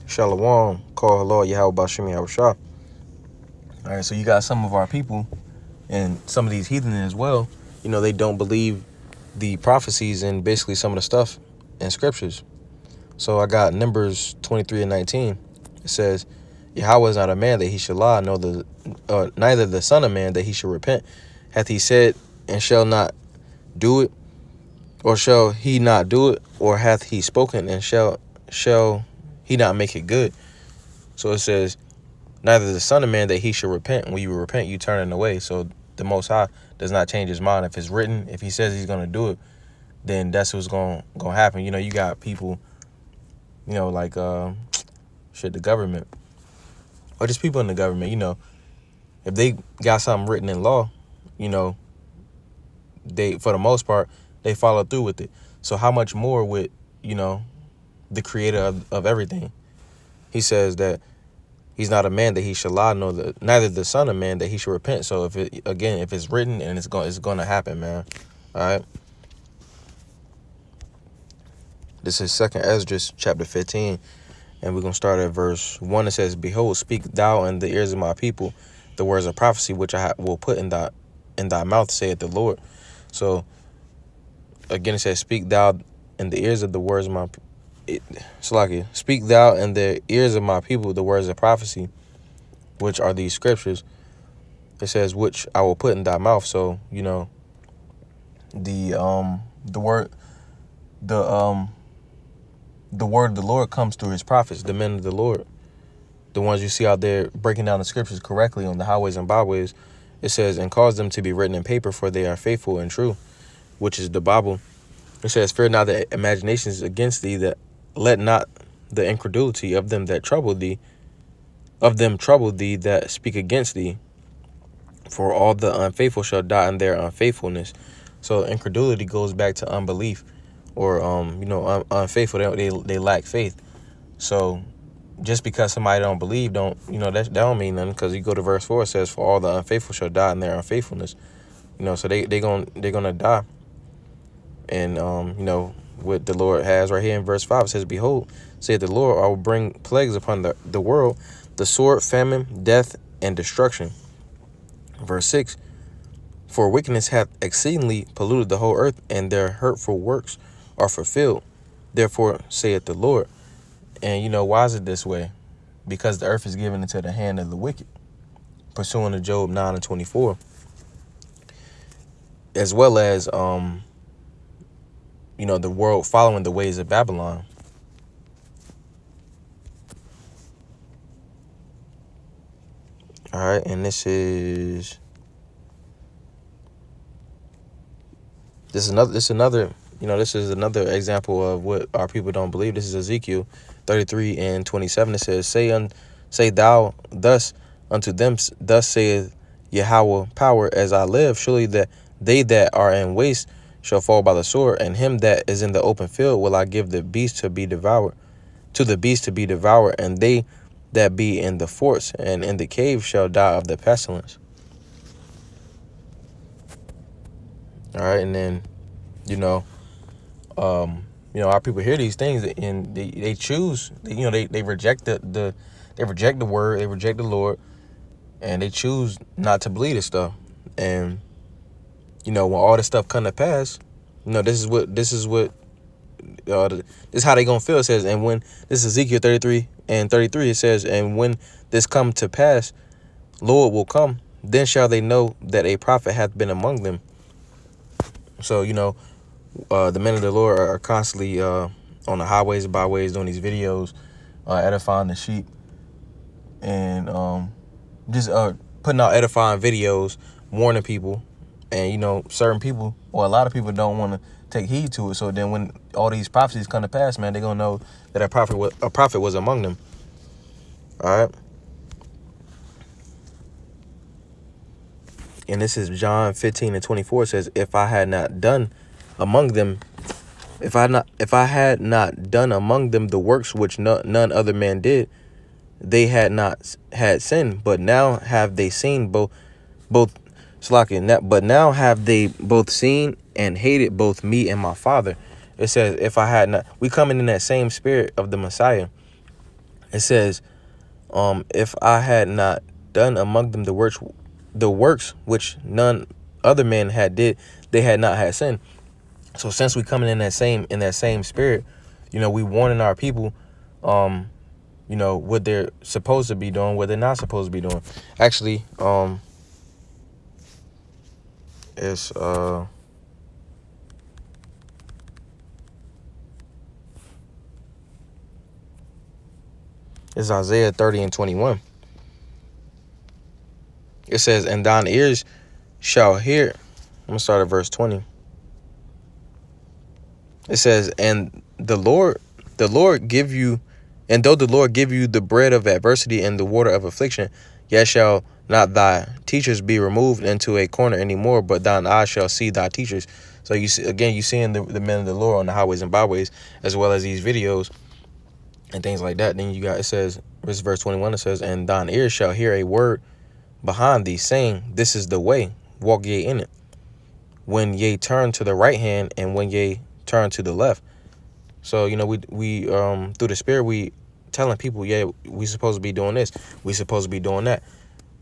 Shalom, call hello, Yahweh Bashim Yahushua. All right, so you got some of our people and some of these heathen as well. You know, they don't believe the prophecies and basically some of the stuff in scriptures. So I got Numbers 23 and 19. It says, Yahweh is not a man that he should lie, nor neither the son of man that he should repent. Hath he said, and shall not do it? Or shall he not do it? Or hath he spoken, and shall he not make it good? So it says, neither the son of man that he should repent. When you repent, you turn it away. So the Most High does not change his mind. If it's written, if he says he's going to do it, then that's what's going to happen. You know, you got people, you know, like the government, or just people in the government, you know, if they got something written in law, you know, they, for the most part, they follow through with it. So how much more with, you know, the creator of everything? He says that he's not a man that he should lie, neither the son of man that he should repent. So if it's written and it's going to happen, man. All right. This is 2nd Esdras chapter 15, and we're going to start at verse 1. It says, Behold, speak thou in the ears of my people the words of prophecy which I will put in thy mouth, saith the Lord. So again, it says, speak thou in the ears of the words of my speak thou in the ears of my people the words of prophecy, which are these scriptures. It says, which I will put in thy mouth. So, you know, the word of the Lord comes through his prophets, the men of the Lord, the ones you see out there breaking down the scriptures correctly on the highways and byways. It says, and cause them to be written in paper, for they are faithful and true, which is the Bible. It says, fear not the imaginations against thee, that let not the incredulity of them trouble thee that speak against thee, for all the unfaithful shall die in their unfaithfulness. So incredulity goes back to unbelief, or unfaithful. They lack faith. So just because somebody don't believe, that don't mean nothing. Because you go to verse 4, it says, for all the unfaithful shall die in their unfaithfulness. You know, so they're gonna die. And what the Lord has right here in verse 5, it says, behold, saith the Lord, I will bring plagues upon the world, the sword, famine, death, and destruction. Verse 6, for wickedness hath exceedingly polluted the whole earth, and their hurtful works are fulfilled. Therefore saith the Lord. And you know, why is it this way? Because the earth is given into the hand of the wicked, pursuant to Job 9 and 24. As well as the world following the ways of Babylon. All right, and this is another example of what our people don't believe. This is Ezekiel 33 and 27. It says, say thou thus unto them, thus saith Yahweh power, as I live, surely that they that are in waste shall fall by the sword, and him that is in the open field will I give the beast to be devoured, and they that be in the forts and in the cave shall die of the pestilence. All right, and then our people hear these things and they choose. They reject the word, they reject the Lord, and they choose not to believe this stuff. And when all this stuff come to pass, this is how they gonna feel. It says, and when this is Ezekiel 33 and 33, it says, and when this come to pass, Lord will come, then shall they know that a prophet hath been among them. So the men of the Lord are constantly on the highways and byways doing these videos, edifying the sheep, and just putting out edifying videos, warning people. And certain people, or a lot of people, don't want to take heed to it. So then when all these prophecies come to pass, man, they're gonna know that a prophet was among them. All right. And this is John 15 and 24. It says, if I had not done among them the works which none other man did, they had not had sin. But now have they seen both but now have they both seen and hated both me and my Father. It says, if I had not, we coming in that same spirit of the Messiah. It says, if I had not done among them the works which none other man had did, they had not had sin. So since we coming in that same spirit, we warning our people, what they're supposed to be doing, what they're not supposed to be doing. Actually, it's it's Isaiah 30:21. It says, and thine ears shall hear. I'm gonna start at verse 20. It says, and the Lord give you, and though the Lord give you the bread of adversity and the water of affliction, yet shall not thy teachers be removed into a corner anymore, but thine eyes shall see thy teachers. So you see, again, you seeing the men of the Lord on the highways and byways, as well as these videos and things like that. Then you got, it says, this verse 21, it says, and thine ears shall hear a word behind thee, saying, this is the way, walk ye in it. When ye turn to the right hand, and when ye turn to the left. So, we through the spirit, we telling people, yeah, we supposed to be doing this, we supposed to be doing that.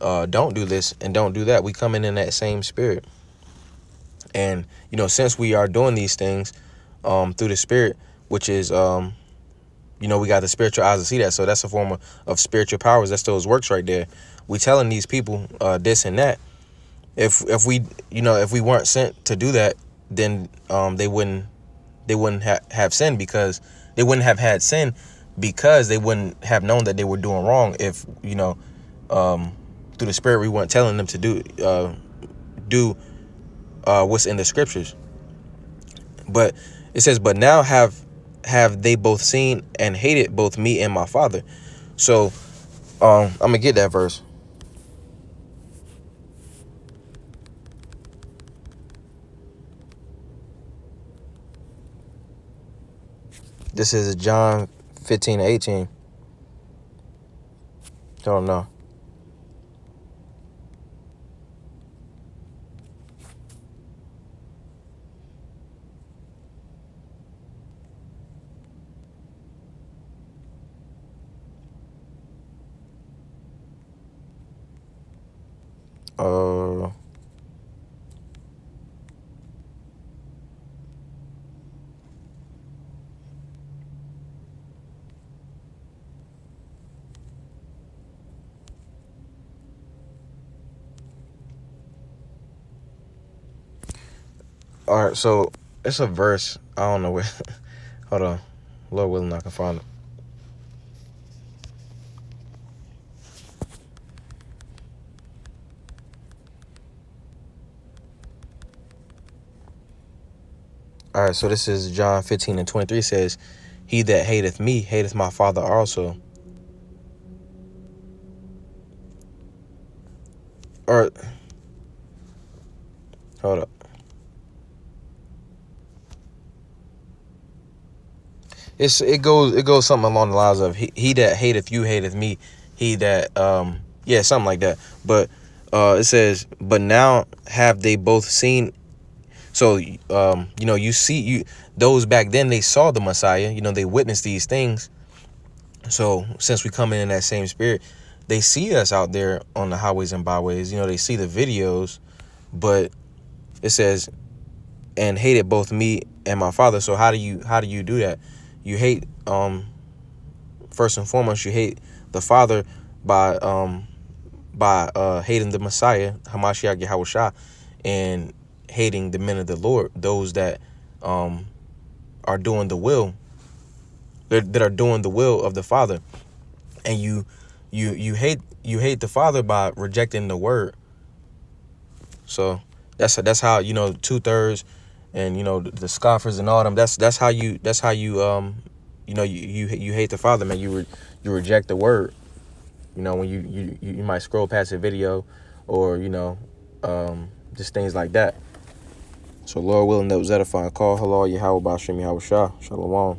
Don't do this and don't do that. We coming in that same spirit. And, since we are doing these things through the spirit, which is, we got the spiritual eyes to see that. So that's a form of spiritual powers. That's those works right there. We telling these people this and that. If we, if we weren't sent to do that, then they wouldn't have sin, because they wouldn't have had sin, because they wouldn't have known that they were doing wrong. If, through the spirit, we weren't telling them to do what's in the scriptures. But it says, but now have they both seen and hated both me and my Father. So I'm gonna get that verse. This is John 15:18. Don't know. All right, so it's a verse. I don't know where. Hold on. Lord willing, I can find it. All right, so this is John 15:23. Says, he that hateth me hateth my Father also. Or, hold up. It goes something along the lines of he that hateth you hateth me, he that yeah, something like that. But it says, but now have they both seen. So you see, those back then, they saw the Messiah, they witnessed these things. So since we come in that same spirit, they see us out there on the highways and byways, they see the videos. But it says, and hated both me and my Father. So how do you do that? You hate, first and foremost, you hate the Father by hating the Messiah, Hamashiach Yahushua, and hating the men of the Lord, those that are doing the will, that are doing the will of the Father. And you hate the Father by rejecting the word. So that's how, 2/3 and the scoffers and all them. That's how you you hate the Father, man. You reject the word. When you might scroll past a video, or just things like that. So Lord willing, that was edifying. Call halal Yahweh Bashim Yahweh Shah. Shalom.